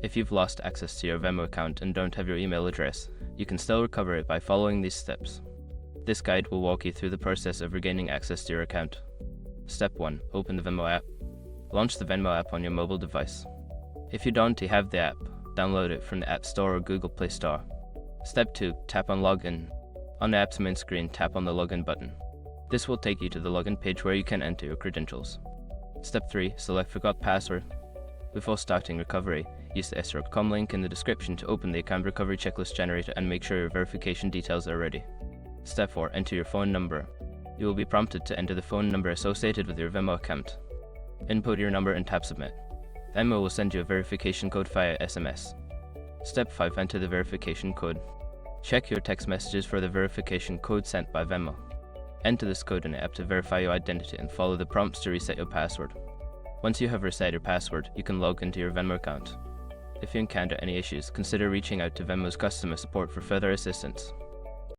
If you've lost access to your Venmo account and don't have your email address, you can still recover it by following these steps. This guide will walk you through the process of regaining access to your account. Step 1. Open the Venmo app. Launch the Venmo app on your mobile device. If you don't have the app, download it from the App Store or Google Play Store. Step 2. Tap on Login. On the app's main screen, tap on the Login button. This will take you to the login page where you can enter your credentials. Step 3. Select Forgot Password. Before starting recovery, use the sr.com link in the description to open the account recovery checklist generator and make sure your verification details are ready. Step 4. Enter your phone number. You will be prompted to enter the phone number associated with your Venmo account. Input your number and tap Submit. Venmo will send you a verification code via SMS. Step 5. Enter the verification code. Check your text messages for the verification code sent by Venmo. Enter this code in the app to verify your identity and follow the prompts to reset your password. Once you have reset your password, you can log into your Venmo account. If you encounter any issues, consider reaching out to Venmo's customer support for further assistance.